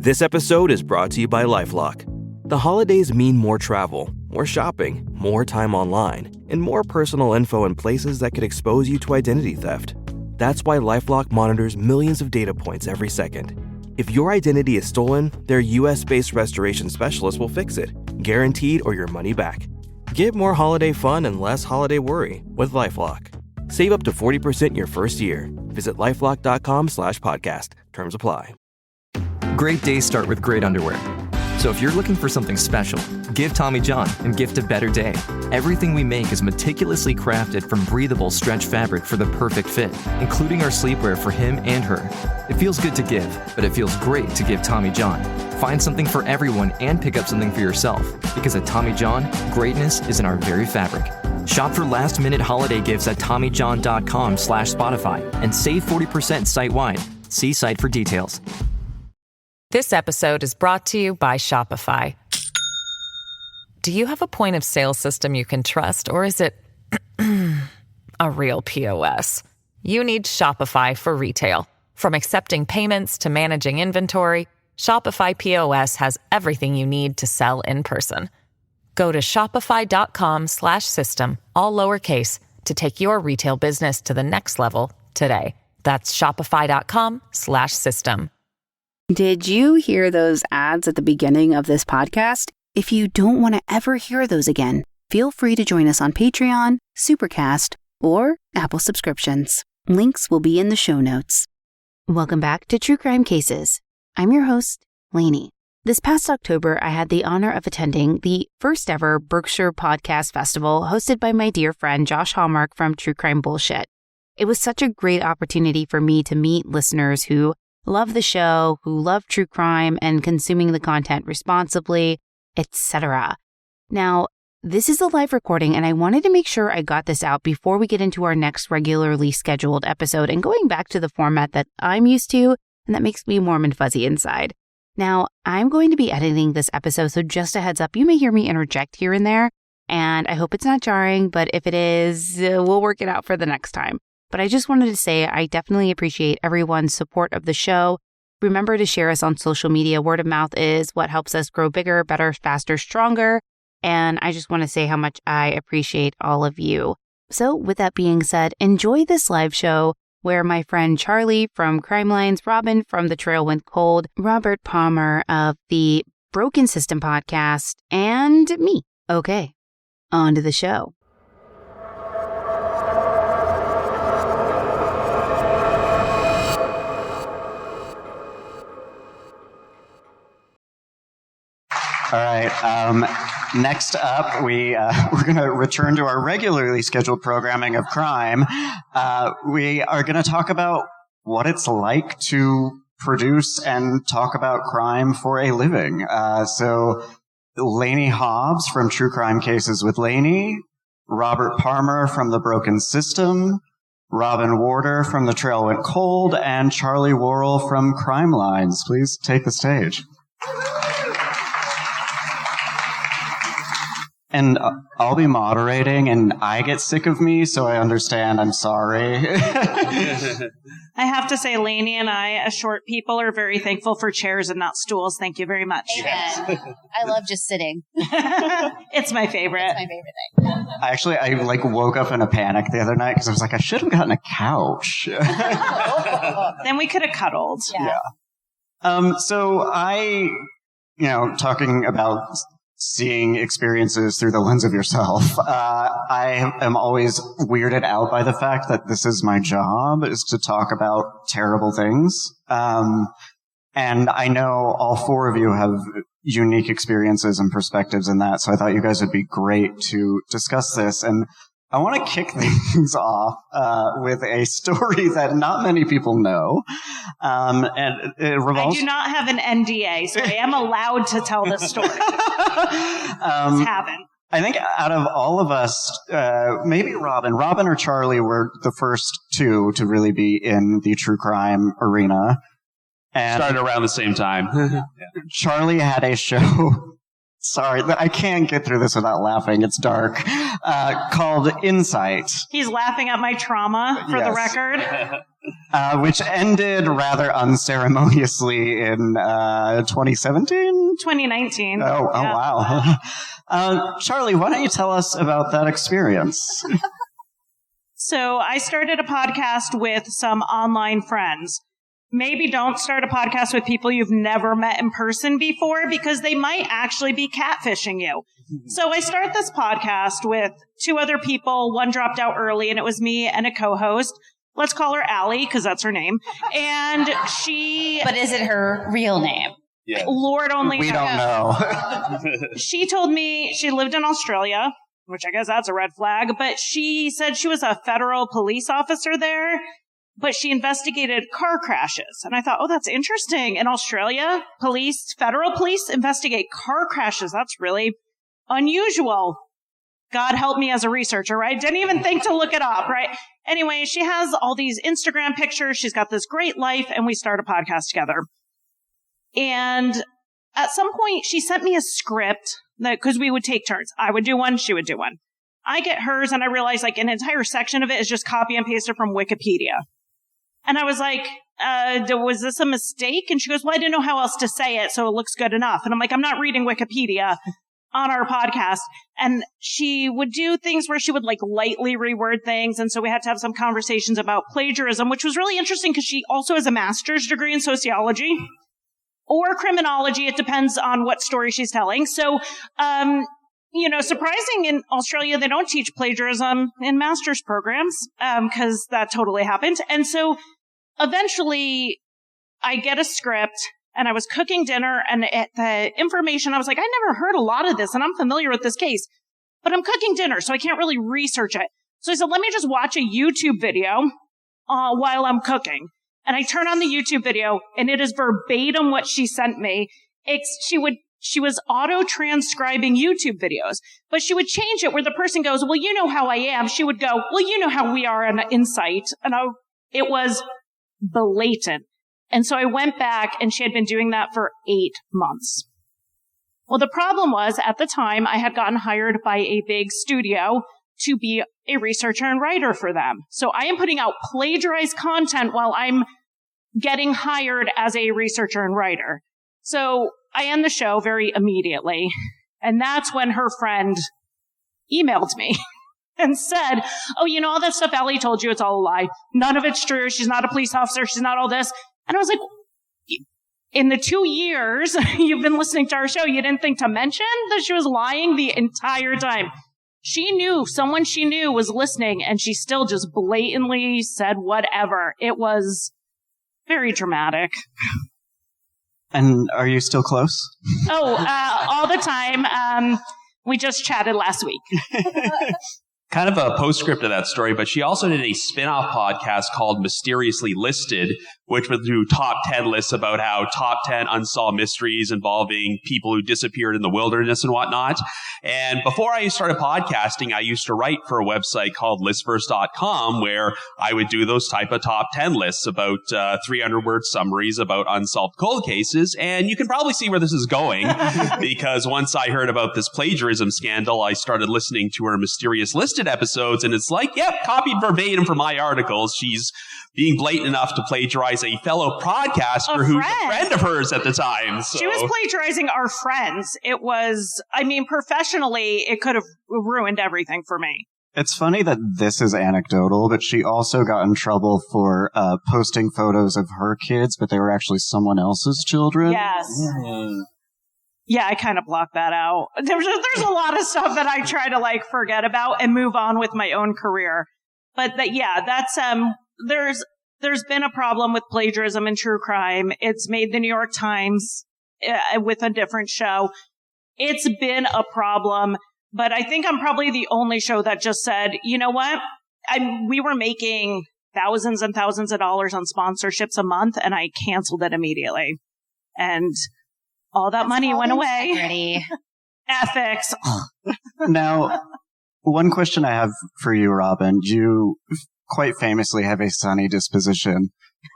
This episode is brought to you by LifeLock. The holidays mean more travel, more shopping, more time online, and more personal info in places that could expose you to identity theft. That's why LifeLock monitors millions of data points every second. If your identity is stolen, their US-based restoration specialist will fix it, guaranteed or your money back. Get more holiday fun and less holiday worry with LifeLock. Save up to 40% your first year. Visit LifeLock.com/podcast. Terms apply. Great days start with great underwear. So if you're looking for something special, give Tommy John and gift a better day. Everything we make is meticulously crafted from breathable stretch fabric for the perfect fit, including our sleepwear for him and her. It feels good to give, but it feels great to give Tommy John. Find something for everyone and pick up something for yourself. Because at Tommy John, greatness is in our very fabric. Shop for last-minute holiday gifts at TommyJohn.com/Spotify and save 40% site-wide. See site for details. This episode is brought to you by Shopify. Do you have a point of sale system you can trust, or is it a real POS? You need Shopify for retail. From accepting payments to managing inventory, Shopify POS has everything you need to sell in person. Go to shopify.com/system, all lowercase, to take your retail business to the next level today. That's shopify.com/system. Did you hear those ads at the beginning of this podcast? If you don't want to ever hear those again, feel free to join us on Patreon, Supercast, or Apple subscriptions. Links will be in the show notes. Welcome back to True Crime Cases. I'm your host, Lainey. This past October, I had the honor of attending the first ever Berkshire Podcast Festival hosted by my dear friend Josh Hallmark from True Crime Bullshit. It was such a great opportunity for me to meet listeners who love the show, who love true crime and consuming the content responsibly, etc. Now, this is a live recording, and I wanted to make sure I got this out before we get into our next regularly scheduled episode and going back to the format that I'm used to and that makes me warm and fuzzy inside. Now, I'm going to be editing this episode, so just a heads up, you may hear me interject here and there, and I hope it's not jarring, but if it is, we'll work it out for the next time. But I just wanted to say I definitely appreciate everyone's support of the show. Remember to share us on social media. Word of mouth is what helps us grow bigger, better, faster, stronger. And I just want to say how much I appreciate all of you. So with that being said, enjoy this live show where my friend Charlie from Crimelines, Robin from The Trail Went Cold, Robert Parmer of the Broken System podcast, and me. Okay, on to the show. All right. Next up, we're going to return to our regularly scheduled programming of crime. We are going to talk about what it's like to produce and talk about crime for a living. So Lainey Hobbs from True Crime Cases with Lainey, Robert Parmer from The Broken System, Robin Warder from The Trail Went Cold, and Charlie Worrol from Crimelines. Please take the stage. And I'll be moderating, and I get sick of me, so I understand. I'm sorry. I have to say, Lainey and I, as short people, are very thankful for chairs and not stools. Thank you very much. Amen. I love just sitting. It's my favorite. It's my favorite thing. I woke up in a panic the other night because I was like, I should have gotten a couch. Then we could have cuddled. Yeah. So talking about seeing experiences through the lens of yourself. I am always weirded out by the fact that this is my job, is to talk about terrible things. And I know all four of you have unique experiences and perspectives in that, so I thought you guys would be great to discuss this. And I want to kick things off with a story that not many people know. And it revolves... I do not have an NDA, so I am allowed to tell this story. Just haven't. I think out of all of us, maybe Robin or Charlie were the first two to really be in the true crime arena. And started around the same time. Charlie had a show... Sorry, I can't get through this without laughing. It's dark. Called Insight. He's laughing at my trauma, for the record. which ended rather unceremoniously in 2017? 2019. Oh, Yeah. wow. Charlie, why don't you tell us about that experience? So I started a podcast with some online friends. Maybe don't start a podcast with people you've never met in person before because they might actually be catfishing you. So I start this podcast with two other people. One dropped out early, and it was me and a co-host. Let's call her Allie because that's her name. And she... But is it her real name? Yeah. Lord only We knows. don't know. She told me she lived in Australia, which I guess that's a red flag, but she said she was a federal police officer there, but she investigated car crashes. And I thought, oh, that's interesting. In Australia, federal police investigate car crashes. That's really unusual. God help me as a researcher, right? Didn't even think to look it up, right? Anyway, she has all these Instagram pictures. She's got this great life, and we start a podcast together. And at some point, she sent me a script because we would take turns. I would do one, she would do one. I get hers, and I realize like an entire section of it is just copy and pasted from Wikipedia. And I was like, was this a mistake? And she goes, well, I didn't know how else to say it, so it looks good enough. And I'm like, I'm not reading Wikipedia on our podcast. And she would do things where she would like lightly reword things. And so we had to have some conversations about plagiarism, which was really interesting because she also has a master's degree in sociology or criminology. It depends on what story she's telling. So, surprising in Australia, they don't teach plagiarism in master's programs, because that totally happened. And so eventually I get a script and I was cooking dinner and the information, I was like, I never heard a lot of this and I'm familiar with this case, but I'm cooking dinner, so I can't really research it. So I said, let me just watch a YouTube video while I'm cooking. And I turn on the YouTube video and it is verbatim what she sent me. She was auto-transcribing YouTube videos, but she would change it where the person goes, well, you know how I am. She would go, well, you know how we are on Insight. And it was blatant. And so I went back and she had been doing that for 8 months. Well, the problem was at the time I had gotten hired by a big studio to be a researcher and writer for them. So I am putting out plagiarized content while I'm getting hired as a researcher and writer. So I end the show very immediately. And that's when her friend emailed me and said, oh, all that stuff Allie told you, it's all a lie. None of it's true. She's not a police officer. She's not all this. And I was like, in the 2 years you've been listening to our show, you didn't think to mention that she was lying the entire time. Someone she knew was listening, and she still just blatantly said whatever. It was very dramatic. And are you still close? All the time. We just chatted last week. Kind of a postscript of that story, but she also did a spin-off podcast called Mysteriously Listed, which would do top 10 lists about how top 10 unsolved mysteries involving people who disappeared in the wilderness and whatnot. And before I started podcasting, I used to write for a website called listverse.com where I would do those type of top 10 lists about 300-word summaries about unsolved cold cases. And you can probably see where this is going because once I heard about this plagiarism scandal, I started listening to her Mysterious Listed episodes, and it's like, yep, copied verbatim from my articles. She's being blatant enough to plagiarize a fellow podcaster who's a friend of hers at the time. So. She was plagiarizing our friends. It was, professionally, it could have ruined everything for me. It's funny that this is anecdotal, but she also got in trouble for posting photos of her kids, but they were actually someone else's children. Yes. Yeah, I kind of blocked that out. There's a lot of stuff that I try to forget about and move on with my own career. But that's there's been a problem with plagiarism in true crime. It's made the New York Times with a different show. It's been a problem, but I think I'm probably the only show that just said, you know what? We were making thousands and thousands of dollars on sponsorships a month, and I canceled it immediately. And all that money went away. Ethics. Now, one question I have for you, Robin. You quite famously have a sunny disposition.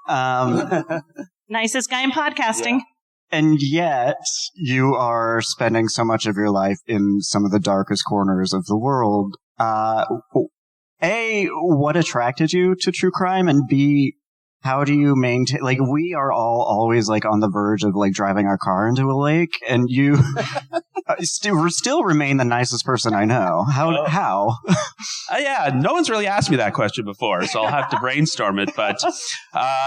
Nicest guy in podcasting. Yeah. And yet, you are spending so much of your life in some of the darkest corners of the world. A, what attracted you to true crime? And B, how do you maintain, like, we are all always like on the verge of like driving our car into a lake, and you still remain the nicest person I know. How? Yeah, no one's really asked me that question before, so I'll have to brainstorm it. But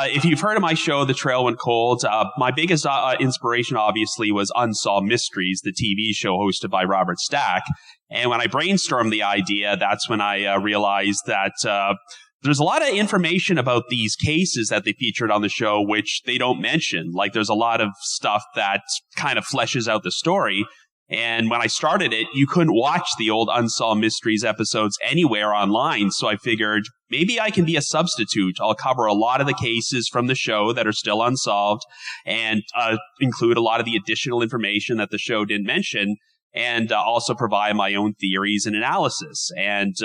if you've heard of my show, The Trail Went Cold, my biggest inspiration obviously was Unsolved Mysteries, the TV show hosted by Robert Stack. And when I brainstormed the idea, that's when I realized that there's a lot of information about these cases that they featured on the show, which they don't mention. Like, there's a lot of stuff that kind of fleshes out the story. And when I started it, you couldn't watch the old Unsolved Mysteries episodes anywhere online. So I figured maybe I can be a substitute. I'll cover a lot of the cases from the show that are still unsolved and include a lot of the additional information that the show didn't mention, and also provide my own theories and analysis. And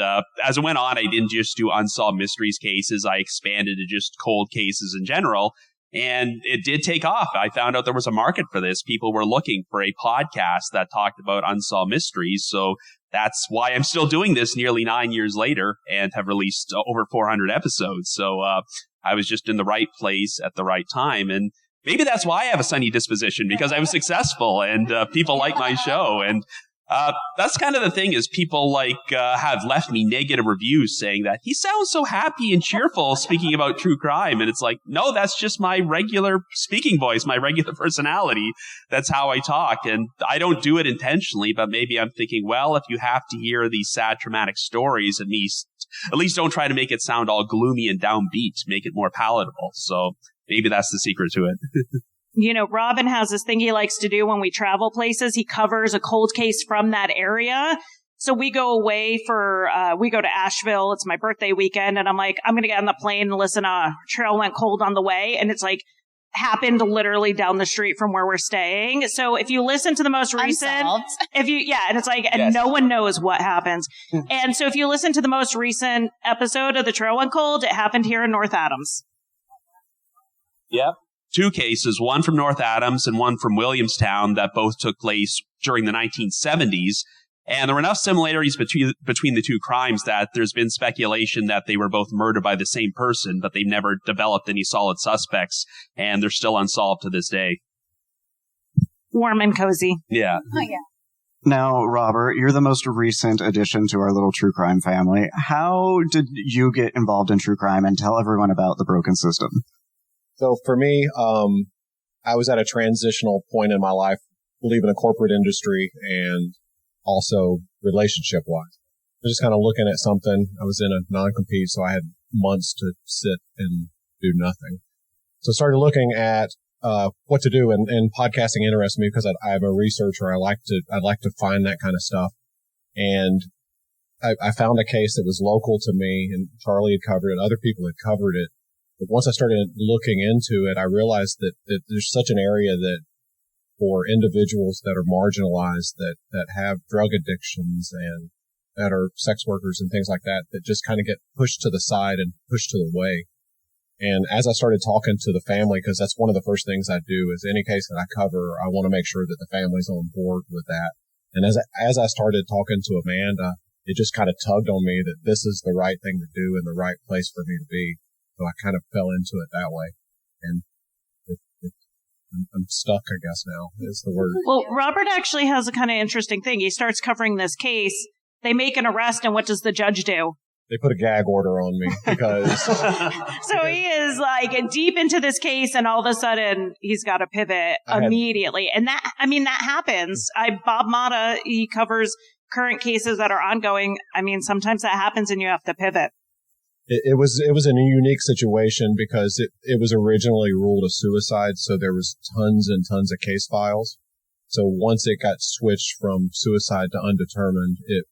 as it went on, I didn't just do Unsolved Mysteries cases. I expanded to just cold cases in general. And it did take off. I found out there was a market for this. People were looking for a podcast that talked about unsolved mysteries. So that's why I'm still doing this nearly 9 years later and have released over 400 episodes. So I was just in the right place at the right time. And maybe that's why I have a sunny disposition, because I was successful and people like my show. And that's kind of the thing, is people have left me negative reviews saying that he sounds so happy and cheerful speaking about true crime. And it's like, no, that's just my regular speaking voice, my regular personality. That's how I talk. And I don't do it intentionally, but maybe I'm thinking, well, if you have to hear these sad, traumatic stories, at least don't try to make it sound all gloomy and downbeat. Make it more palatable. So maybe that's the secret to it. You know, Robin has this thing he likes to do when we travel places. He covers a cold case from that area. So we go away we go to Asheville. It's my birthday weekend. And I'm like, I'm going to get on the plane and listen to Trail Went Cold on the way. And it's like happened literally down the street from where we're staying. So if you listen to the most recent, and it's like, and yes, no one knows what happens. And so if you listen to the most recent episode of The Trail Went Cold, it happened here in North Adams. Yep. 2 cases, one from North Adams and one from Williamstown, that both took place during the 1970s. And there were enough similarities between the 2 crimes that there's been speculation that they were both murdered by the same person, but they've never developed any solid suspects, and they're still unsolved to this day. Warm and cozy. Yeah. Oh, yeah. Now, Robert, you're the most recent addition to our little true crime family. How did you get involved in true crime, and tell everyone about The Broken System? So for me, I was at a transitional point in my life, leaving a corporate industry and also relationship-wise. I was just kind of looking at something. I was in a non-compete, so I had months to sit and do nothing. So I started looking at what to do, and podcasting interests me because I'm a researcher. I'd like to find that kind of stuff. And I found a case that was local to me, and Charlie had covered it. Other people had covered it. But once I started looking into it, I realized that there's such an area that for individuals that are marginalized, that have drug addictions and that are sex workers and things like that just kind of get pushed to the side and pushed to the way. And as I started talking to the family, because that's one of the first things I do is any case that I cover, I want to make sure that the family's on board with that. And as I started talking to Amanda, it just kind of tugged on me that this is the right thing to do and the right place for me to be. So I kind of fell into it that way. And I'm stuck, I guess, now is the word. Well, Robert actually has a kind of interesting thing. He starts covering this case. They make an arrest, and what does the judge do? They put a gag order on me because... So he is like deep into this case, and all of a sudden he's got to pivot immediately. And that happens. Bob Mata, he covers current cases that are ongoing. I mean, sometimes that happens and you have to pivot. It was a unique situation because it was originally ruled a suicide, so there was tons and tons of case files. So once it got switched from suicide to undetermined, it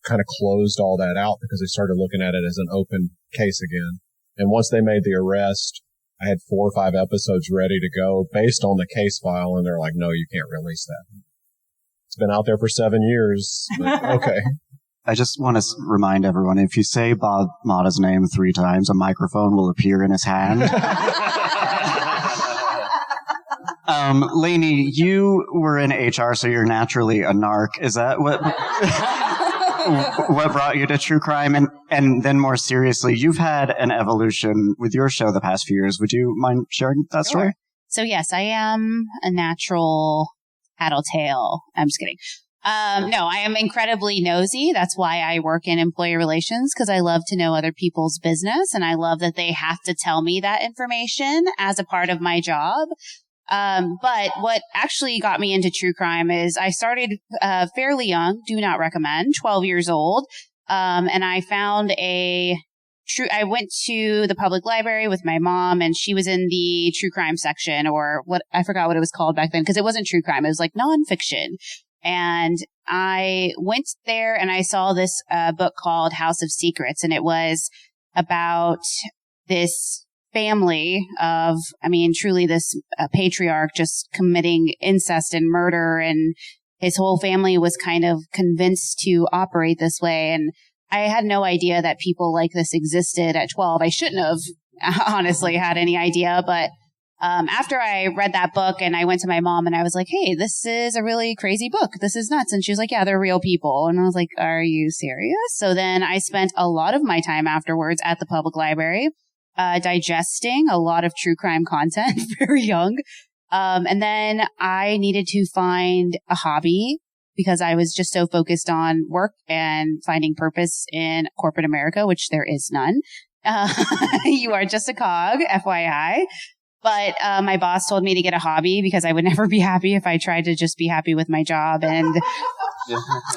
kind of closed all that out because they started looking at it as an open case again. And once they made the arrest, I had 4 or 5 episodes ready to go based on the case file, and they're like, no, you can't release that. It's been out there for 7 years. Like, okay. I just want to remind everyone, if you say Bob Mata's name 3 times, a microphone will appear in his hand. Lainey, you were in HR, so you're naturally a narc. Is that what... what brought you to true crime? And then more seriously, you've had an evolution with your show the past few years. Would you mind sharing that story? So yes, I am a natural tattletale. I'm just kidding. No, I am incredibly nosy. That's why I work in employee relations, because I love to know other people's business, and I love that they have to tell me that information as a part of my job. But what actually got me into true crime is I started fairly young, do not recommend, 12 years old. And I found I went to the public library with my mom, and she was in the true crime section, or what, I forgot what it was called back then, because it wasn't true crime. It was like nonfiction. And I went there and I saw this book called House of Secrets, and it was about this family of, truly this patriarch just committing incest and murder, and his whole family was kind of convinced to operate this way. And I had no idea that people like this existed at 12. I shouldn't have honestly had any idea, but after I read that book and I went to my mom and I was like, hey, this is a really crazy book. This is nuts. And she was like, yeah, they're real people. And I was like, are you serious? So then I spent a lot of my time afterwards at the public library, digesting a lot of true crime content, very young. And then I needed to find a hobby because I was just so focused on work and finding purpose in corporate America, which there is none. You are just a cog, FYI. But my boss told me to get a hobby because I would never be happy if I tried to just be happy with my job. And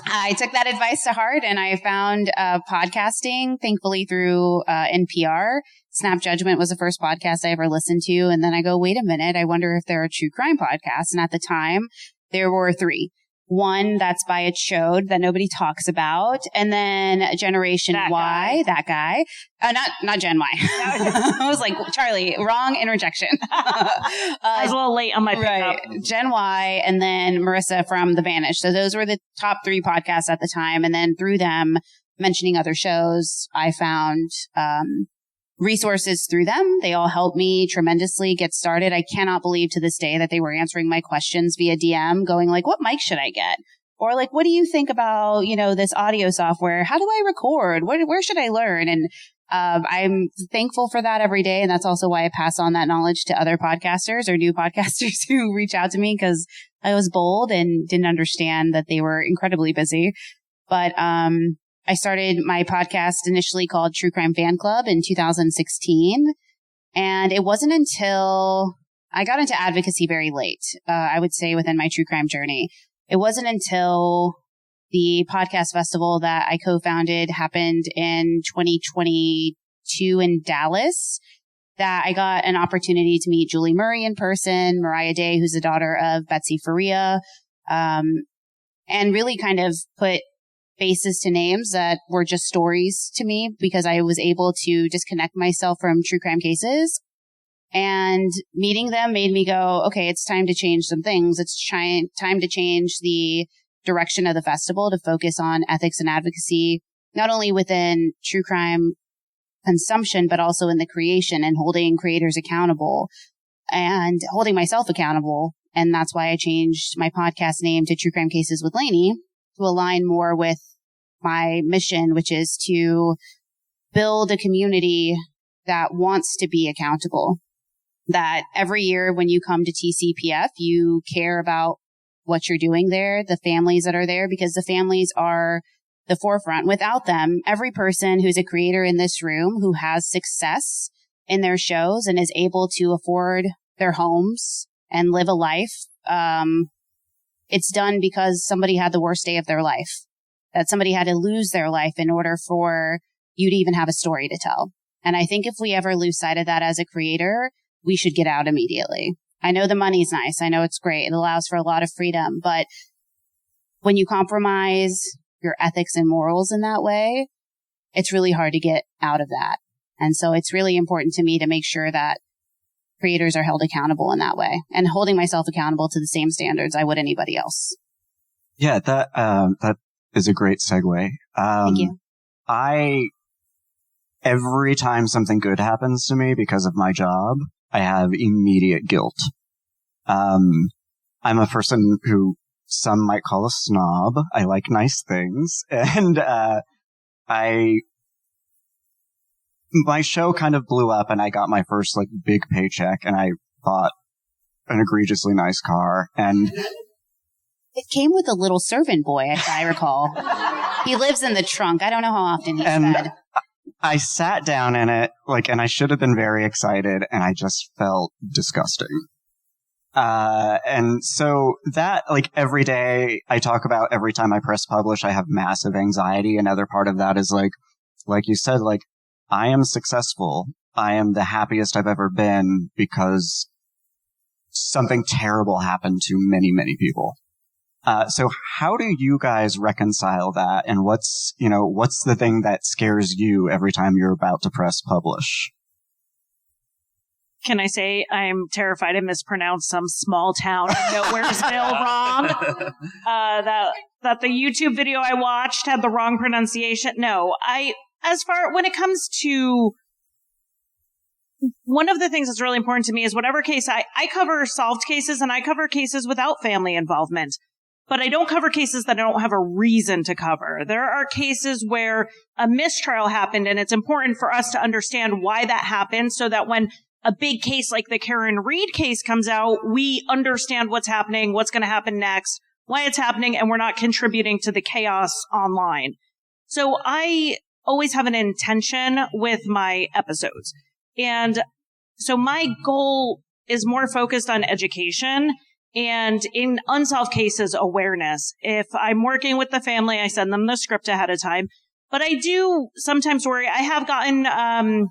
I took that advice to heart, and I found podcasting, thankfully, through NPR. Snap Judgment was the first podcast I ever listened to. And then I go, wait a minute, I wonder if there are true crime podcasts. And at the time, there were 3. One that's by a chode that nobody talks about, and then Generation Y, that guy. Not Gen Y. I was like, Charlie, wrong interjection. I was a little late on my pickup. Right. Gen Y, and then Marissa from The Vanished. So those were the top 3 podcasts at the time. And then through them, mentioning other shows, I found resources through them. They all helped me tremendously get started. I cannot believe to this day that they were answering my questions via DM, going like, what mic should I get? Or like, what do you think about, this audio software? How do I record? Where should I learn? And I'm thankful for that every day. And that's also why I pass on that knowledge to other podcasters or new podcasters who reach out to me, because I was bold and didn't understand that they were incredibly busy. But I started my podcast initially called True Crime Fan Club in 2016. And it wasn't until I got into advocacy very late, I would say within my true crime journey. It wasn't until the podcast festival that I co-founded happened in 2022 in Dallas that I got an opportunity to meet Julie Murray in person, Mariah Day, who's the daughter of Betsy Faria, and really kind of put faces to names that were just stories to me, because I was able to disconnect myself from true crime cases. And meeting them made me go, okay, it's time to change some things. It's time to change the direction of the festival to focus on ethics and advocacy, not only within true crime consumption, but also in the creation and holding creators accountable and holding myself accountable. And that's why I changed my podcast name to True Crime Cases with Lainey, to align more with my mission, which is to build a community that wants to be accountable. That every year when you come to TCPF, you care about what you're doing there, the families that are there, because the families are the forefront. Without them, every person who's a creator in this room who has success in their shows and is able to afford their homes and live a life, it's done because somebody had the worst day of their life, that somebody had to lose their life in order for you to even have a story to tell. And I think if we ever lose sight of that as a creator, we should get out immediately. I know the money's nice. I know it's great. It allows for a lot of freedom. But when you compromise your ethics and morals in that way, it's really hard to get out of that. And so it's really important to me to make sure that creators are held accountable in that way, and holding myself accountable to the same standards I would anybody else. Yeah, that is a great segue. Thank you. Every time something good happens to me because of my job, I have immediate guilt. I'm a person who some might call a snob. I like nice things. And my show kind of blew up and I got my first like big paycheck and I bought an egregiously nice car. And it came with a little servant boy, if I recall. He lives in the trunk. I don't know how often he's fed. I sat down in it, and I should have been very excited, and I just felt disgusting. And so that, every day I talk about every time I press publish, I have massive anxiety. Another part of that is, like you said, I am successful. I am the happiest I've ever been because something terrible happened to many, many people. So how do you guys reconcile that? And what's the thing that scares you every time you're about to press publish? Can I say I'm terrified I mispronounced some small town in Nowheresville wrong? That the YouTube video I watched had the wrong pronunciation. No, when it comes to one of the things that's really important to me is whatever case I cover solved cases and I cover cases without family involvement. But I don't cover cases that I don't have a reason to cover. There are cases where a mistrial happened, and it's important for us to understand why that happened so that when a big case like the Karen Reed case comes out, we understand what's happening, what's going to happen next, why it's happening, and we're not contributing to the chaos online. So I always have an intention with my episodes. And so my goal is more focused on education and in unsolved cases, awareness. If I'm working with the family, I send them the script ahead of time. But I do sometimes worry. I've gotten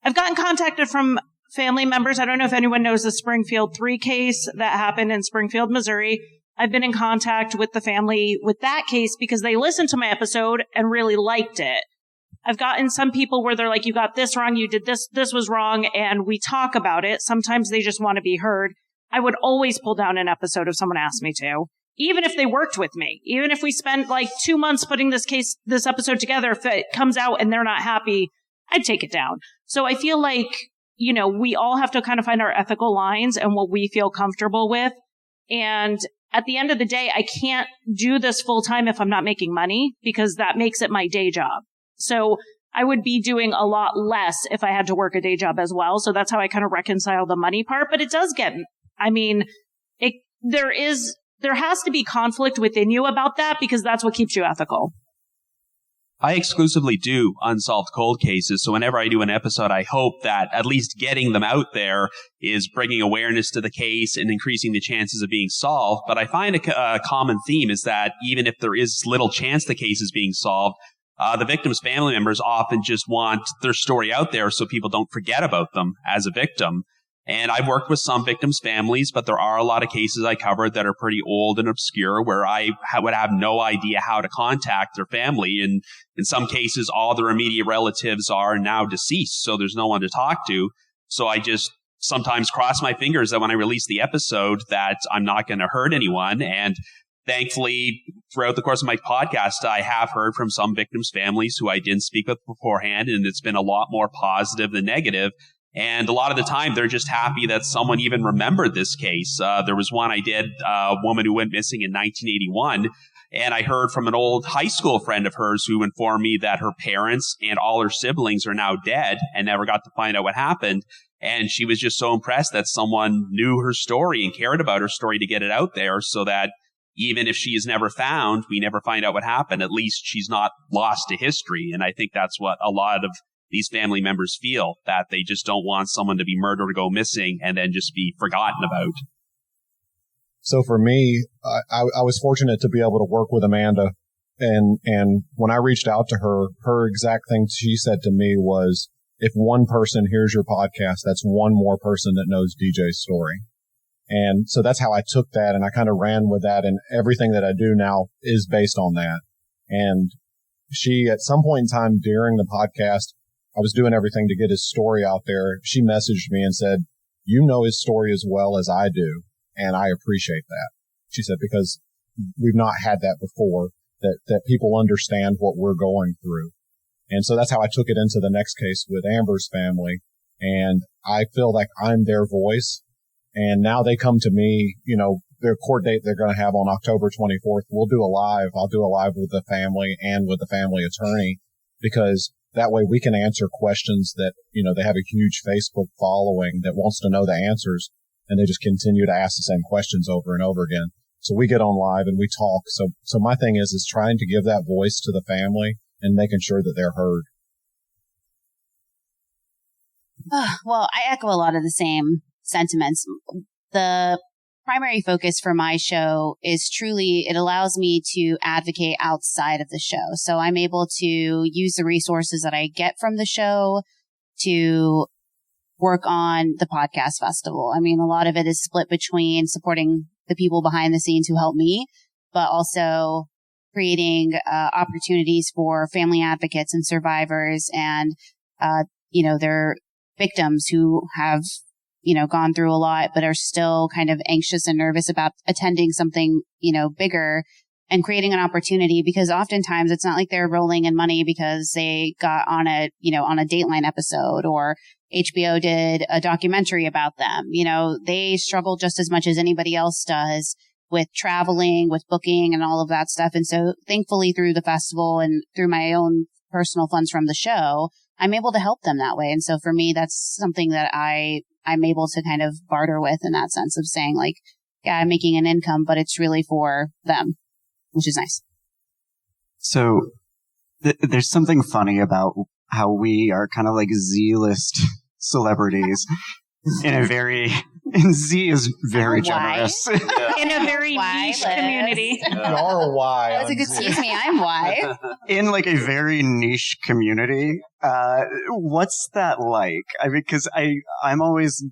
contacted from family members. I don't know if anyone knows the Springfield 3 case that happened in Springfield, Missouri. I've been in contact with the family with that case because they listened to my episode and really liked it. I've gotten some people where they're like, you got this wrong, you did this was wrong, and we talk about it. Sometimes they just want to be heard. I would always pull down an episode if someone asked me to, even if they worked with me, even if we spent 2 months putting this episode together. If it comes out and they're not happy, I'd take it down. So I feel like, we all have to kind of find our ethical lines and what we feel comfortable with. And at the end of the day, I can't do this full time if I'm not making money because that makes it my day job. So I would be doing a lot less if I had to work a day job as well. So that's how I kind of reconcile the money part. But it does there has to be conflict within you about that because that's what keeps you ethical. I exclusively do unsolved cold cases. So whenever I do an episode, I hope that at least getting them out there is bringing awareness to the case and increasing the chances of being solved. But I find a common theme is that even if there is little chance the case is being solved, the victim's family members often just want their story out there so people don't forget about them as a victim. And I've worked with some victims' families, but there are a lot of cases I covered that are pretty old and obscure where I would have no idea how to contact their family. And in some cases, all their immediate relatives are now deceased, so there's no one to talk to. So I just sometimes cross my fingers that when I release the episode that I'm not going to hurt anyone. And thankfully, throughout the course of my podcast, I have heard from some victims' families who I didn't speak with beforehand, and it's been a lot more positive than negative. And a lot of the time, they're just happy that someone even remembered this case. There was one I did, a woman who went missing in 1981. And I heard from an old high school friend of hers who informed me that her parents and all her siblings are now dead and never got to find out what happened. And she was just so impressed that someone knew her story and cared about her story to get it out there so that even if she is never found, we never find out what happened. At least she's not lost to history. And I think that's what a lot of these family members feel, that they just don't want someone to be murdered or go missing and then just be forgotten about. So for me, I was fortunate to be able to work with Amanda. And when I reached out to her, her exact thing she said to me was, if one person hears your podcast, that's one more person that knows DJ's story. And so that's how I took that, and I kind of ran with that, and everything that I do now is based on that. And she, at some point in time during the podcast, I was doing everything to get his story out there. She messaged me and said, you know his story as well as I do, and I appreciate that. She said, because we've not had that before, that people understand what we're going through. And so that's how I took it into the next case with Amber's family. And I feel like I'm their voice. And now they come to me, their court date they're going to have on October 24th, we'll do a live. I'll do a live with the family and with the family attorney, because that way we can answer questions that, they have a huge Facebook following that wants to know the answers, and they just continue to ask the same questions over and over again. So we get on live and we talk. So my thing is trying to give that voice to the family and making sure that they're heard. Well, I echo a lot of the same sentiments. The primary focus for my show is truly, it allows me to advocate outside of the show. So I'm able to use the resources that I get from the show to work on the podcast festival. I mean, a lot of it is split between supporting the people behind the scenes who help me, but also creating opportunities for family advocates and survivors and, their victims who have gone through a lot, but are still kind of anxious and nervous about attending something, bigger, and creating an opportunity, because oftentimes it's not like they're rolling in money because they got on a Dateline episode or HBO did a documentary about them. They struggle just as much as anybody else does with traveling, with booking and all of that stuff. And so thankfully through the festival and through my own personal funds from the show, I'm able to help them that way. And so for me, that's something that I'm able to kind of barter with, in that sense of saying like, yeah, I'm making an income, but it's really for them, which is nice. So there's something funny about how we are kind of like Z-list celebrities and Z is very generous. In a very niche community. You're Y. Excuse me, I'm Y. In like a very niche community. What's that like? I mean, because I'm always,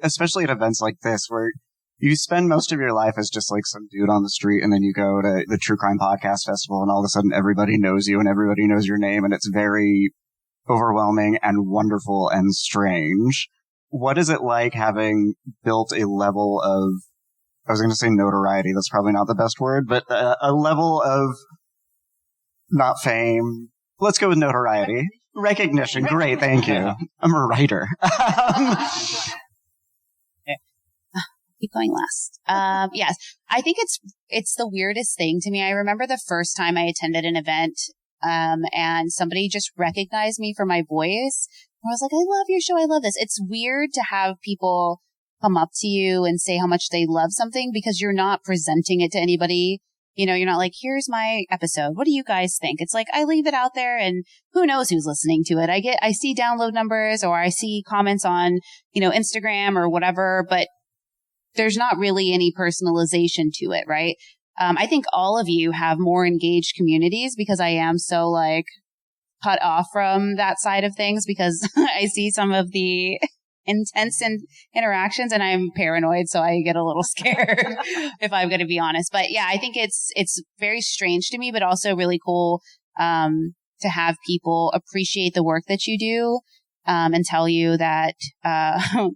especially at events like this, where you spend most of your life as just like some dude on the street, and then you go to the True Crime Podcast Festival, and all of a sudden everybody knows you and everybody knows your name, and it's very overwhelming and wonderful and strange. What is it like having built a level of, I was going to say notoriety, that's probably not the best word, but a level of, not fame, let's go with notoriety. Recognition. Great, thank you. I'm a writer. Keep going last. Yes, I think it's the weirdest thing to me. I remember the first time I attended an event, and somebody just recognized me for my voice. I was like, I love your show. I love this. It's weird to have people come up to you and say how much they love something, because you're not presenting it to anybody. You're not like, here's my episode. What do you guys think? It's like, I leave it out there and who knows who's listening to it. I see download numbers, or I see comments on, Instagram or whatever, but there's not really any personalization to it. Right. I think all of you have more engaged communities, because I am so like cut off from that side of things, because I see some of the intense interactions and I'm paranoid. So I get a little scared if I'm going to be honest. But yeah, I think it's very strange to me, but also really cool, to have people appreciate the work that you do, and tell you that,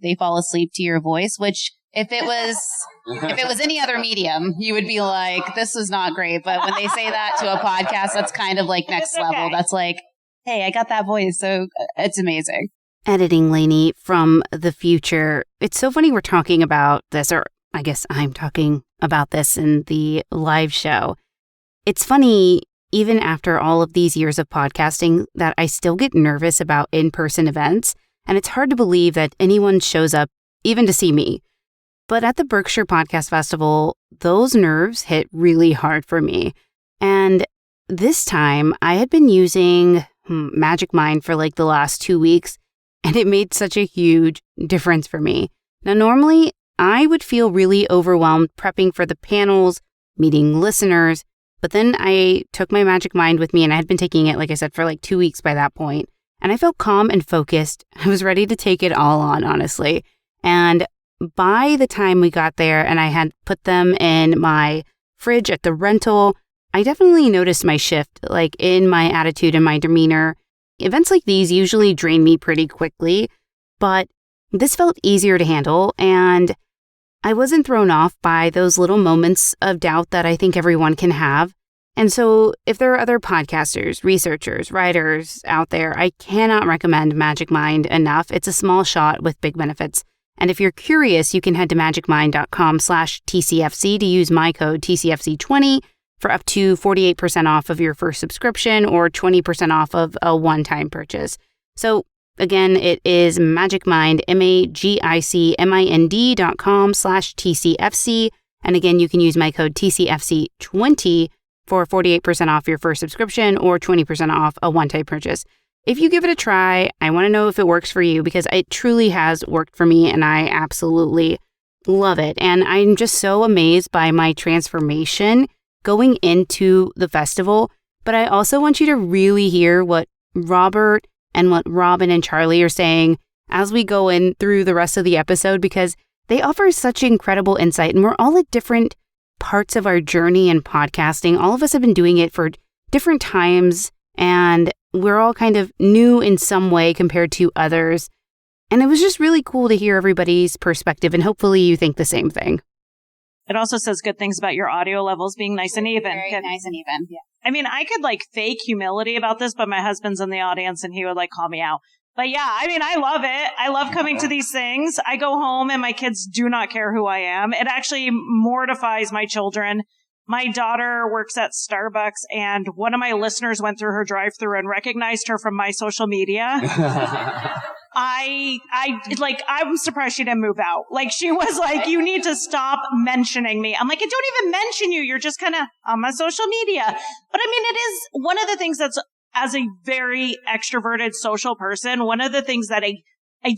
they fall asleep to your voice, which if it was any other medium, you would be like, this is not great. But when they say that to a podcast, that's kind of like next level. That's like, hey, I got that voice. So it's amazing. Editing Lainey from the future. It's so funny we're talking about this, or I guess I'm talking about this in the live show. It's funny, even after all of these years of podcasting, that I still get nervous about in-person events. And it's hard to believe that anyone shows up even to see me. But at the Berkshire Podcast Festival, those nerves hit really hard for me. And this time I had been using Magic Mind for like the last 2 weeks, and it made such a huge difference for me. Now, normally I would feel really overwhelmed prepping for the panels, meeting listeners, but then I took my Magic Mind with me, and I had been taking it, like I said, for like 2 weeks by that point, and I felt calm and focused. I was ready to take it all on, honestly. And by the time we got there and I had put them in my fridge at the rental, I definitely noticed my shift, like in my attitude and my demeanor. Events like these usually drain me pretty quickly, but this felt easier to handle, and I wasn't thrown off by those little moments of doubt that I think everyone can have. And so if there are other podcasters, researchers, writers out there, I cannot recommend Magic Mind enough. It's a small shot with big benefits. And if you're curious, you can head to magicmind.com/TCFC to use my code TCFC20 for up to 48% off of your first subscription or 20% off of a one-time purchase. So again, it is magicmind, magicmind.com/TCFC. And again, you can use my code TCFC20 for 48% off your first subscription or 20% off a one-time purchase. If you give it a try, I want to know if it works for you because it truly has worked for me and I absolutely love it. And I'm just so amazed by my transformation going into the festival. But I also want you to really hear what Robert and what Robin and Charlie are saying as we go in through the rest of the episode because they offer such incredible insight and we're all at different parts of our journey in podcasting. All of us have been doing it for different times and we're all kind of new in some way compared to others. And it was just really cool to hear everybody's perspective and hopefully you think the same thing. It also says good things about your audio levels being nice and even. Very nice and even. Yeah. I mean, I could fake humility about this, but my husband's in the audience and he would call me out. But yeah, I mean, I love it. I love coming to these things. I go home and my kids do not care who I am. It actually mortifies my children. My daughter works at Starbucks and one of my listeners went through her drive-thru and recognized her from my social media. I'm surprised she didn't move out. She was you need to stop mentioning me. I'm I don't even mention you. You're just kind of on my social media. But I mean, it is one of the things that's, as a very extroverted social person, one of the things that I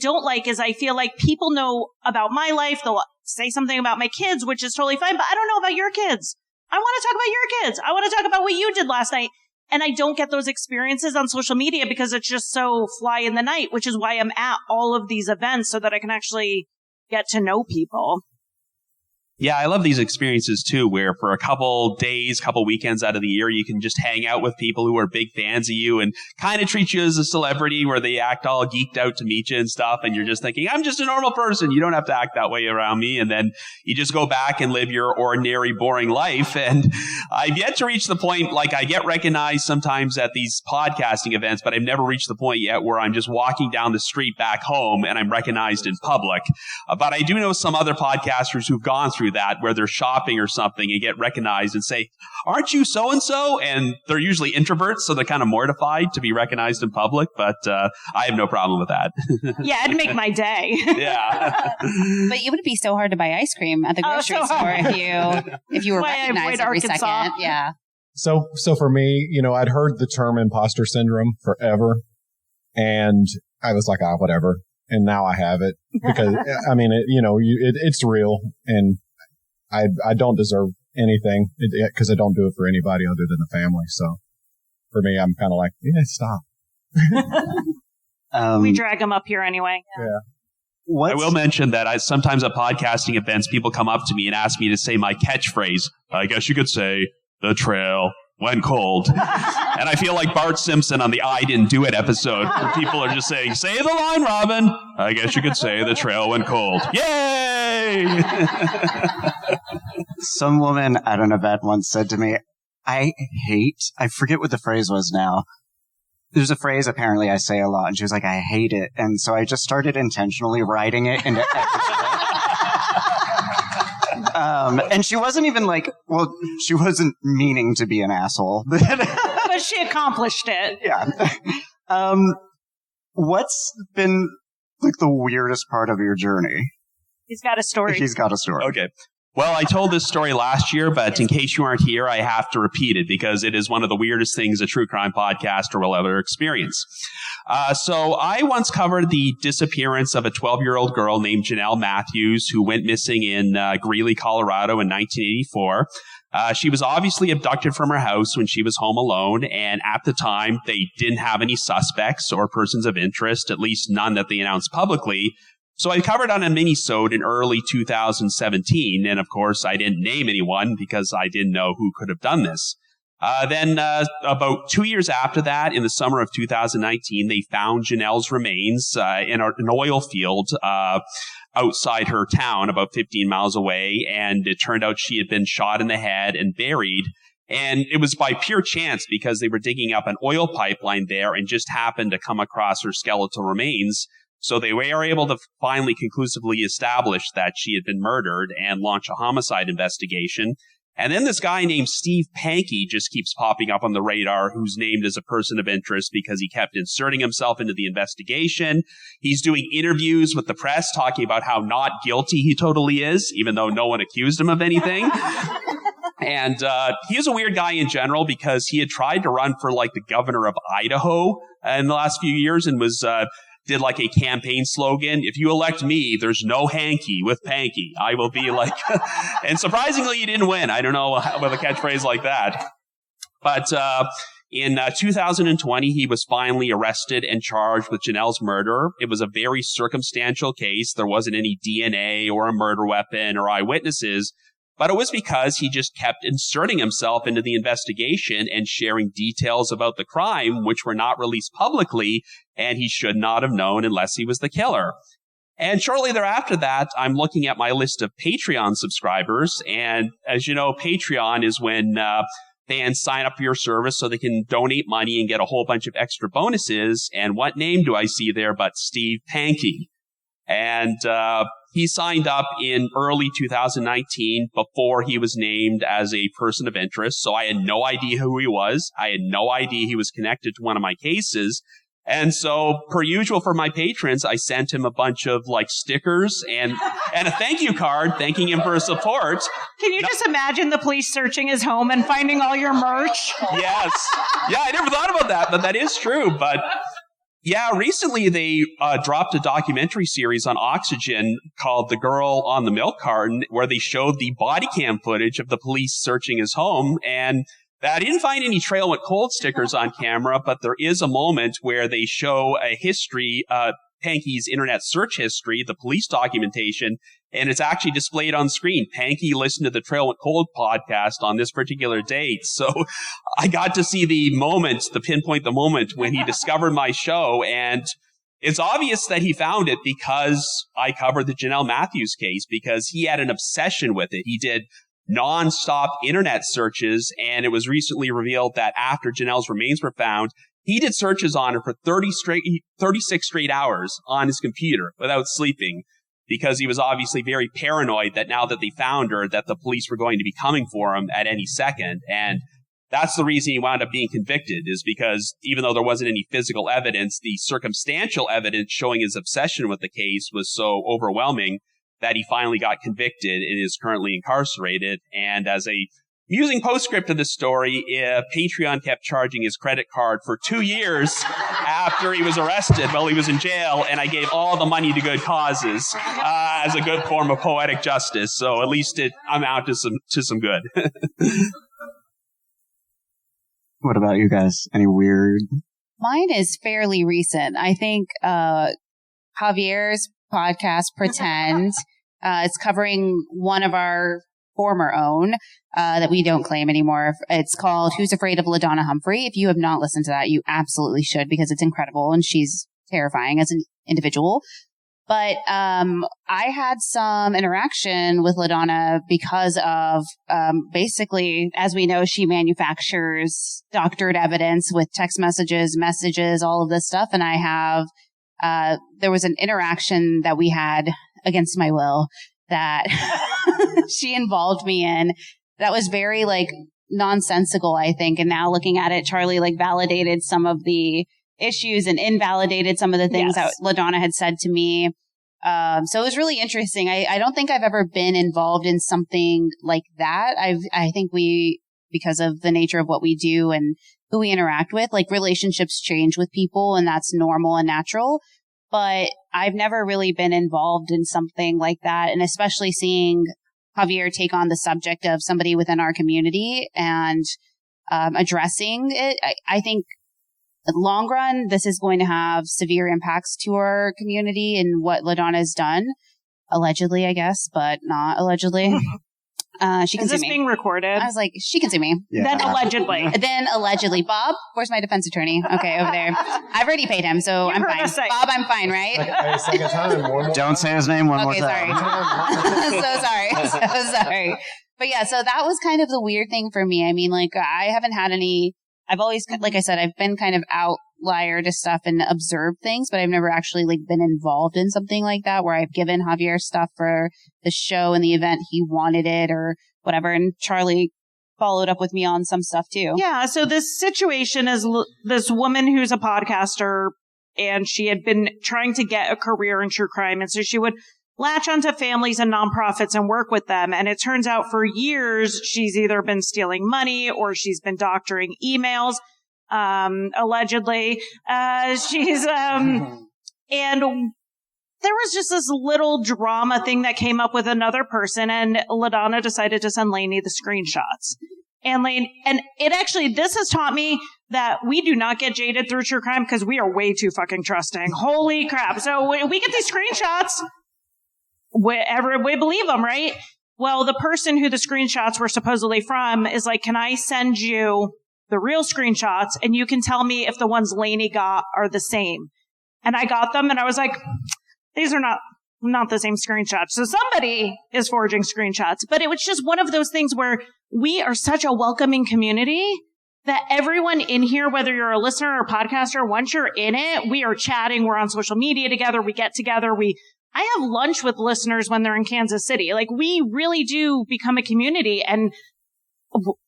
don't like is I feel like people know about my life. They'll say something about my kids, which is totally fine, but I don't know about your kids. I want to talk about your kids. I want to talk about what you did last night. And I don't get those experiences on social media because it's just so fly in the night, which is why I'm at all of these events so that I can actually get to know people. Yeah, I love these experiences too, where for a couple days, couple weekends out of the year, you can just hang out with people who are big fans of you and kind of treat you as a celebrity where they act all geeked out to meet you and stuff. And you're just thinking, I'm just a normal person. You don't have to act that way around me. And then you just go back and live your ordinary, boring life. And I've yet to reach the point, I get recognized sometimes at these podcasting events, but I've never reached the point yet where I'm just walking down the street back home and I'm recognized in public. But I do know some other podcasters who've gone through that where they're shopping or something and get recognized and say, aren't you so-and-so? And they're usually introverts, so they're kind of mortified to be recognized in public, but I have no problem with that. Yeah, it'd make my day. Yeah. But it would be so hard to buy ice cream at the grocery store if you were recognized every second. Yeah. So for me, I'd heard the term imposter syndrome forever and I was like, whatever. And now I have it because I mean, it's real and I don't deserve anything because I don't do it for anybody other than the family. So for me, I'm kind of stop. We drag them up here anyway. Yeah. I will mention that sometimes at podcasting events, people come up to me and ask me to say my catchphrase. I guess you could say the trail went cold. And I feel like Bart Simpson on the I Didn't Do It episode. Where people are just saying, say the line, Robin. I guess you could say the trail went cold. Yay! Some woman at an event once said to me, I forget what the phrase was now. There's a phrase apparently I say a lot, and she was like, I hate it. And so I just started intentionally writing it into every and she wasn't even she wasn't meaning to be an asshole. But she accomplished it. Yeah. What's been the weirdest part of your journey? He's got a story. He's got a story. Okay. Well, I told this story last year, but in case you aren't here, I have to repeat it because it is one of the weirdest things a true crime podcaster will ever experience. So I once covered the disappearance of a 12-year-old girl named Janelle Matthews who went missing in Greeley, Colorado in 1984. She was obviously abducted from her house when she was home alone, and at the time, they didn't have any suspects or persons of interest, at least none that they announced publicly. So I covered on a mini-sode in early 2017, and of course, I didn't name anyone because I didn't know who could have done this. Then about 2 years after that, in the summer of 2019, they found Janelle's remains in an oil field outside her town, about 15 miles away, and it turned out she had been shot in the head and buried. And it was by pure chance because they were digging up an oil pipeline there and just happened to come across her skeletal remains. So they were able to finally conclusively establish that she had been murdered and launch a homicide investigation. And then this guy named Steve Pankey just keeps popping up on the radar, who's named as a person of interest because he kept inserting himself into the investigation. He's doing interviews with the press talking about how not guilty he totally is, even though no one accused him of anything. And he is a weird guy in general because he had tried to run for like the governor of Idaho in the last few years and was did like a campaign slogan. If you elect me, there's no hanky with Panky. I will be like, and surprisingly, he didn't win. I don't know with a catchphrase like that. But in 2020, he was finally arrested and charged with Janelle's murder. It was a very circumstantial case. There wasn't any DNA or a murder weapon or eyewitnesses. But it was because he just kept inserting himself into the investigation and sharing details about the crime, which were not released publicly, and he should not have known unless he was the killer. And shortly thereafter that, I'm looking at my list of Patreon subscribers, and as you know, Patreon is when fans sign up for your service so they can donate money and get a whole bunch of extra bonuses, and what name do I see there but Steve Pankey? And he signed up in early 2019 before he was named as a person of interest. So I had no idea who he was. I had no idea he was connected to one of my cases. And so, per usual for my patrons, I sent him a bunch of like stickers and a thank you card thanking him for his support. Can you just imagine the police searching his home and finding all your merch? Yes. Yeah, I never thought about that, but that is true. But yeah, recently they dropped a documentary series on Oxygen called The Girl on the Milk Carton, where they showed the body cam footage of the police searching his home. And I didn't find any Trail Went Cold stickers on camera, but there is a moment where they show a history, Panky's internet search history, the police documentation, and it's actually displayed on screen. Panky listened to the Trail Went Cold podcast on this particular date. So I got to see the pinpoint the moment when he discovered my show. And it's obvious that he found it because I covered the Janelle Matthews case, because he had an obsession with it. He did nonstop internet searches, and it was recently revealed that after Janelle's remains were found, he did searches on her for 36 straight hours on his computer without sleeping, because he was obviously very paranoid that now that they found her, that the police were going to be coming for him at any second. And that's the reason he wound up being convicted, is because even though there wasn't any physical evidence, the circumstantial evidence showing his obsession with the case was so overwhelming that he finally got convicted and is currently incarcerated. And as a using postscript of this story, Patreon kept charging his credit card for 2 years after he was arrested while he was in jail, and I gave all the money to good causes as a good form of poetic justice. So at least I'm out to some good. What about you guys? Any weird? Mine is fairly recent. I think Javier's podcast, Pretend, it's covering one of our former own that we don't claim anymore. It's called Who's Afraid of LaDonna Humphrey. If you have not listened to that, you absolutely should, because it's incredible and she's terrifying as an individual. But I had some interaction with LaDonna because of basically, as we know, she manufactures doctored evidence with text messages, all of this stuff. And I have there was an interaction that we had against my will that she involved me in that was very like nonsensical, I think. And now looking at it, Charlie like validated some of the issues and invalidated some of the things that LaDonna had said to me. So it was really interesting. I don't think I've ever been involved in something like that. I think because of the nature of what we do and who we interact with, like relationships change with people, and that's normal and natural. But I've never really been involved in something like that. And especially seeing Javier take on the subject of somebody within our community and addressing it, I think in the long run, this is going to have severe impacts to our community and what LaDonna has done. Allegedly, I guess, but not allegedly. She can sue me. Is this being recorded? I was like, she can sue me. Yeah. Then allegedly. Bob, where's my defense attorney? Okay, over there. I've already paid him, so I'm fine. Bob, I'm fine, right? Second time. Don't say his name one more time. Sorry. So sorry. But yeah, so that was kind of the weird thing for me. I mean, like, I haven't had any... I've always, like I said, I've been kind of out outlier to stuff and observed things, but I've never actually like been involved in something like that where I've given Javier stuff for the show and the event he wanted it or whatever. And Charlie followed up with me on some stuff too. Yeah. So this situation is this woman who's a podcaster, and she had been trying to get a career in true crime. And so she would latch onto families and nonprofits and work with them. And it turns out for years, she's either been stealing money or she's been doctoring emails, allegedly. And there was just this little drama thing that came up with another person, and LaDonna decided to send Lainey the screenshots. And it actually, this has taught me that we do not get jaded through true crime because we are way too fucking trusting. Holy crap. So we get these screenshots, we believe them, right? Well, the person who the screenshots were supposedly from is like, can I send you the real screenshots and you can tell me if the ones Lainey got are the same? And I got them and I was like, these are not the same screenshots. So somebody is forging screenshots. But it was just one of those things where we are such a welcoming community that everyone in here, whether you're a listener or a podcaster, once you're in it, we are chatting. We're on social media together. We get together. I have lunch with listeners when they're in Kansas City. Like, we really do become a community, and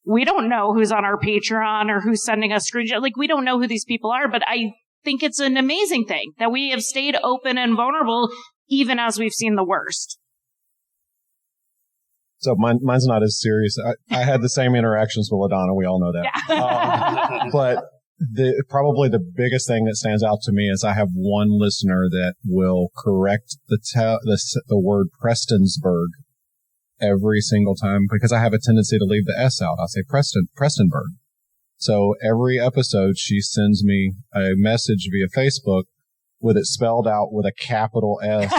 we don't know who's on our Patreon or who's sending us screenshots. Like, we don't know who these people are, but I think it's an amazing thing that we have stayed open and vulnerable even as we've seen the worst. So mine's not as serious. I had the same interactions with LaDonna. We all know that. Yeah. But probably the biggest thing that stands out to me is I have one listener that will correct the word Prestonsburg every single time because I have a tendency to leave the S out. I say Prestonburg. So every episode she sends me a message via Facebook with it spelled out with a capital S.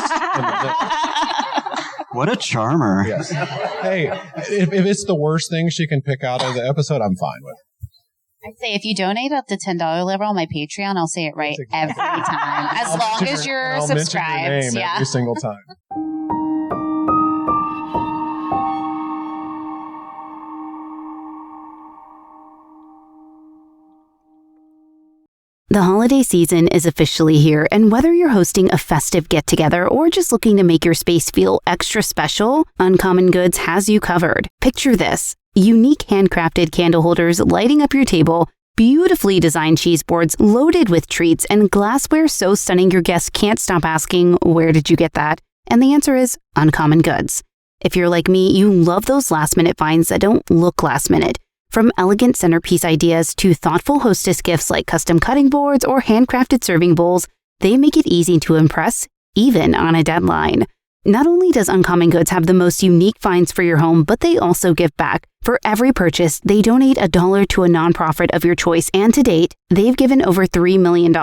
What a charmer. Yes. Hey, if it's the worst thing she can pick out of the episode, I'm fine with it. I'd say if you donate up to $10 level on my Patreon, I'll say it right every time. As long as you're subscribed. Your name every single time. The holiday season is officially here, and whether you're hosting a festive get-together or just looking to make your space feel extra special, Uncommon Goods has you covered. Picture this: unique handcrafted candle holders lighting up your table, beautifully designed cheese boards loaded with treats, and glassware so stunning your guests can't stop asking, where did you get that? And the answer is Uncommon Goods. If you're like me, you love those last-minute finds that don't look last-minute. From elegant centerpiece ideas to thoughtful hostess gifts like custom cutting boards or handcrafted serving bowls, they make it easy to impress, even on a deadline. Not only does Uncommon Goods have the most unique finds for your home, but they also give back. For every purchase, they donate $1 to a nonprofit of your choice, and to date, they've given over $3 million.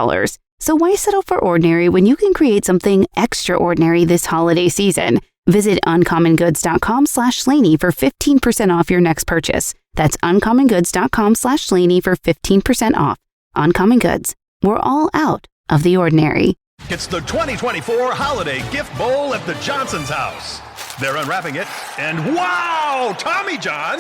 So why settle for ordinary when you can create something extraordinary this holiday season? Visit uncommongoods.com/Slaney for 15% off your next purchase. That's uncommongoods.com/Slaney for 15% off. Uncommon Goods. We're all out of the ordinary. It's the 2024 Holiday Gift Bowl at the Johnson's house. They're unwrapping it, and wow! Tommy John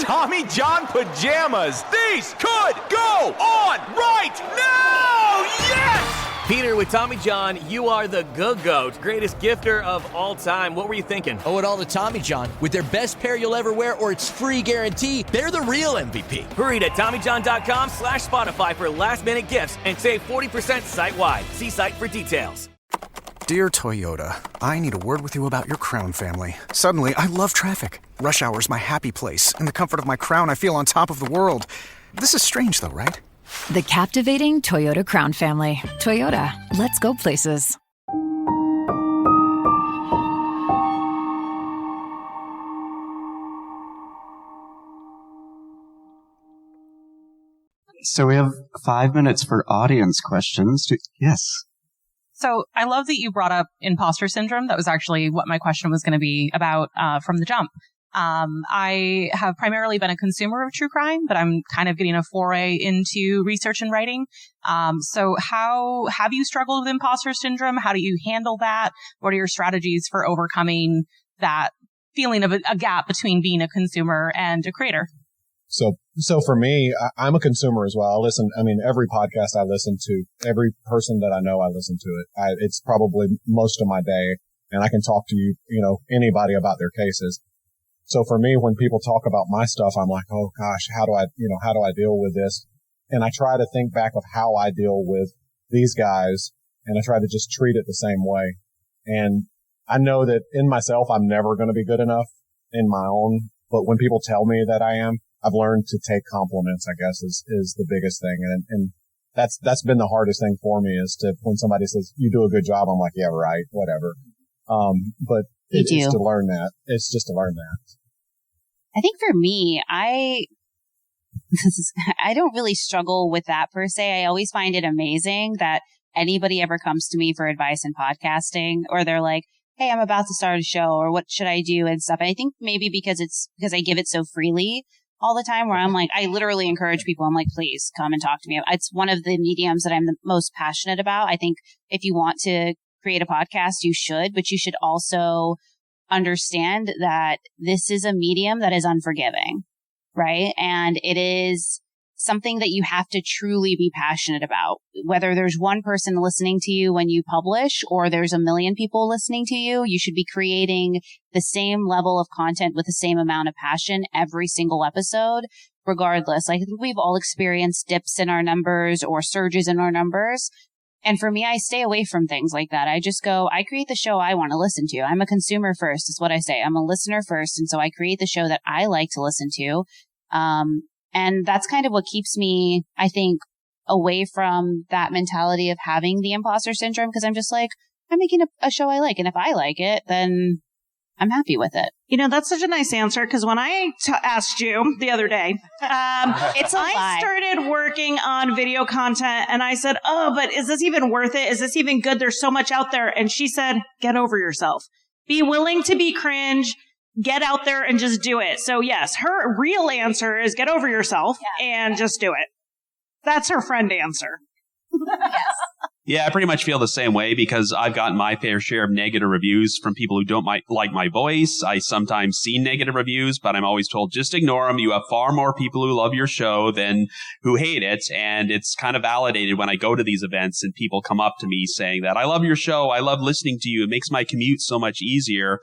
pajamas! These could go on right now! Yes! Peter, with Tommy John, you are the GOAT, greatest gifter of all time. What were you thinking? Owe it all to Tommy John. With their best pair you'll ever wear or it's free guarantee, they're the real MVP. Hurry to TommyJohn.com/Spotify for last-minute gifts and save 40% site-wide. See site for details. Dear Toyota, I need a word with you about your Crown family. Suddenly, I love traffic. Rush hour is my happy place. In the comfort of my Crown, I feel on top of the world. This is strange though, right? The captivating Toyota Crown family. Toyota, let's go places. So we have 5 minutes for audience questions. Yes. So I love that you brought up imposter syndrome. That was actually what my question was going to be about from the jump. I have primarily been a consumer of true crime, but I'm kind of getting a foray into research and writing. So how have you struggled with imposter syndrome? How do you handle that? What are your strategies for overcoming that feeling of a gap between being a consumer and a creator? So for me, I'm a consumer as well. Every podcast I listen to, every person that I know, I listen to it. It's probably most of my day, and I can talk to anybody about their cases. So for me, when people talk about my stuff, I'm like, oh gosh, how do I deal with this? And I try to think back of how I deal with these guys, and I try to just treat it the same way. And I know that in myself, I'm never going to be good enough in my own, but when people tell me that I am, I've learned to take compliments, I guess, is the biggest thing. And that's been the hardest thing for me, is to, when somebody says, you do a good job, I'm like, yeah, right, whatever. But it's to learn that. It's just to learn that. I think for me, I don't really struggle with that per se. I always find it amazing that anybody ever comes to me for advice in podcasting, or they're like, hey, I'm about to start a show, or what should I do and stuff. And I think maybe because I give it so freely all the time, where I'm like, I literally encourage people. I'm like, please come and talk to me. It's one of the mediums that I'm the most passionate about. I think if you want to create a podcast, you should, but you should also understand that this is a medium that is unforgiving, right? And it is something that you have to truly be passionate about. Whether there's one person listening to you when you publish, or there's a million people listening to you, you should be creating the same level of content with the same amount of passion every single episode, regardless. I think we've all experienced dips in our numbers or surges in our numbers. And for me, I stay away from things like that. I just go, I create the show I want to listen to. I'm a consumer first, is what I say. I'm a listener first. And so I create the show that I like to listen to. And that's kind of what keeps me, I think, away from that mentality of having the imposter syndrome, because I'm just like, I'm making a show I like. And if I like it, then I'm happy with it. That's such a nice answer, because when I asked you the other day, I started working on video content, and I said, oh, but is this even worth it? Is this even good? There's so much out there. And she said, get over yourself. Be willing to be cringe. Get out there and just do it. So yes, her real answer is get over yourself and just do it. That's her friend answer. Yes. Yeah, I pretty much feel the same way, because I've gotten my fair share of negative reviews from people who don't like my voice. I sometimes see negative reviews, but I'm always told, just ignore them. You have far more people who love your show than who hate it. And it's kind of validated when I go to these events and people come up to me saying that I love your show. I love listening to you. It makes my commute so much easier.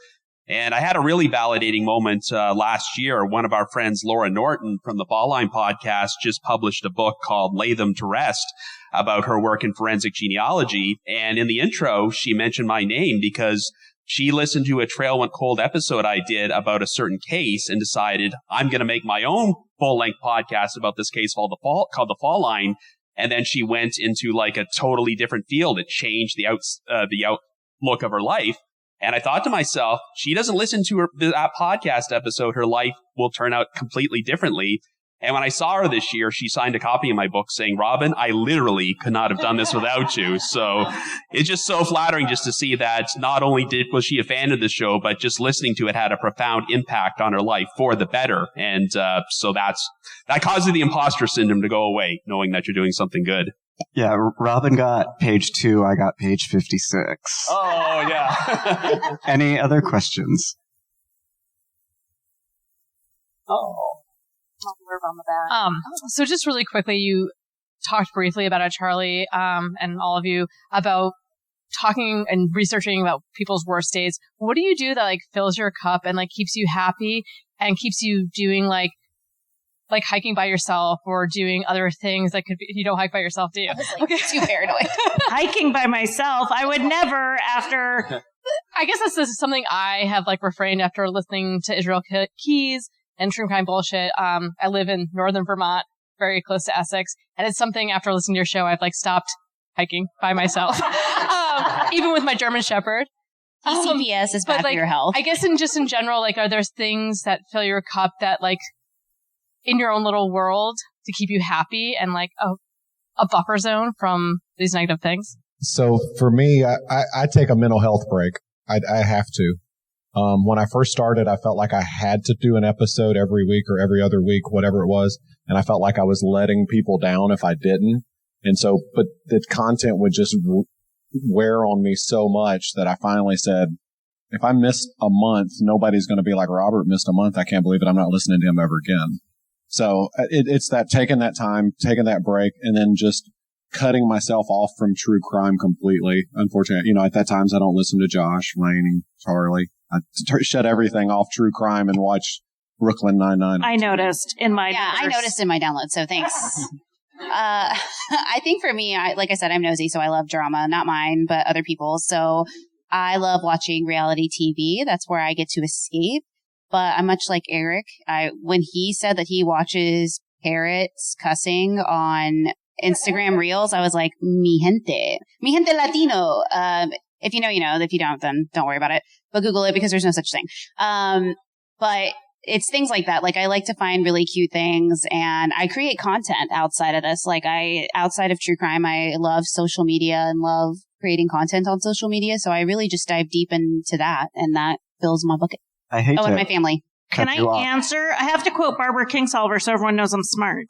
And I had a really validating moment last year. One of our friends, Laura Norton from the Ballline podcast, just published a book called Lay Them to Rest about her work in forensic genealogy. And in the intro, she mentioned my name because she listened to a Trail Went Cold episode I did about a certain case and decided, I'm going to make my own full-length podcast about this case called the Fall Line. And then she went into like a totally different field. It changed the outlook of her life. And I thought to myself, she doesn't listen to that podcast episode, her life will turn out completely differently. And when I saw her this year, she signed a copy of my book saying, Robin, I literally could not have done this without you. So it's just so flattering just to see that not only was she a fan of the show, but just listening to it had a profound impact on her life for the better. And so that causes the imposter syndrome to go away, knowing that you're doing something good. Yeah, Robin got page 2, I got page 56. Oh, yeah. Any other questions? So just really quickly, you talked briefly about it, Charlie, and all of you, about talking and researching about people's worst days. What do you do that like fills your cup and like keeps you happy and keeps you doing like hiking by yourself or doing other things that could be, you don't hike by yourself, do you? I was like, too paranoid. Hiking by myself, I would never after. I guess this is something I have like refrained after listening to Israel Keys and True Crime Bullshit. I live in northern Vermont, very close to Essex. And it's something after listening to your show, I've like stopped hiking by myself, even with my German Shepherd. DCPS is bad for your health. I guess in general, like, are there things that fill your cup that like, in your own little world to keep you happy and like a buffer zone from these negative things? So for me, I take a mental health break. I have to. When I first started, I felt like I had to do an episode every week or every other week, whatever it was. And I felt like I was letting people down if I didn't. And so, but the content would just wear on me so much that I finally said, if I miss a month, nobody's going to be like, Robert missed a month. I can't believe it. I'm not listening to him ever again. So it's that taking that time, taking that break, and then just cutting myself off from true crime completely. Unfortunately, at that times I don't listen to Josh, Lainey, Charlie. I shut everything off true crime and watch Brooklyn Nine-Nine. I noticed in my I noticed in my download, so thanks. I think for me, like I said, I'm nosy, so I love drama, not mine, but other people's. So I love watching reality TV. That's where I get to escape. But I'm much like Eric. When he said that he watches parrots cussing on Instagram Reels, I was like, mi gente Latino. If you know, you know. If you don't, then don't worry about it. But Google it because there's no such thing. But it's things like that. Like I like to find really cute things, and I create content outside of this. Like outside of true crime, I love social media and love creating content on social media. So I really just dive deep into that, and that fills my bucket. I hate and my family. Can I answer? I have to quote Barbara Kingsolver so everyone knows I'm smart.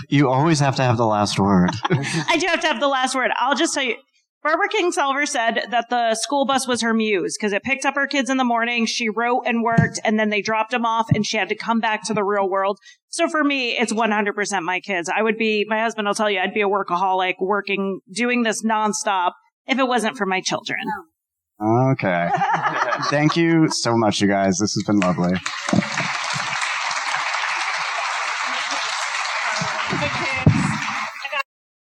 You always have to have the last word. I do have to have the last word. I'll just tell you. Barbara Kingsolver said that the school bus was her muse because it picked up her kids in the morning. She wrote and worked, and then they dropped them off, and she had to come back to the real world. So for me, it's 100% my kids. My husband will tell you, I'd be a workaholic doing this nonstop if it wasn't for my children. Okay. Thank you so much, you guys. This has been lovely.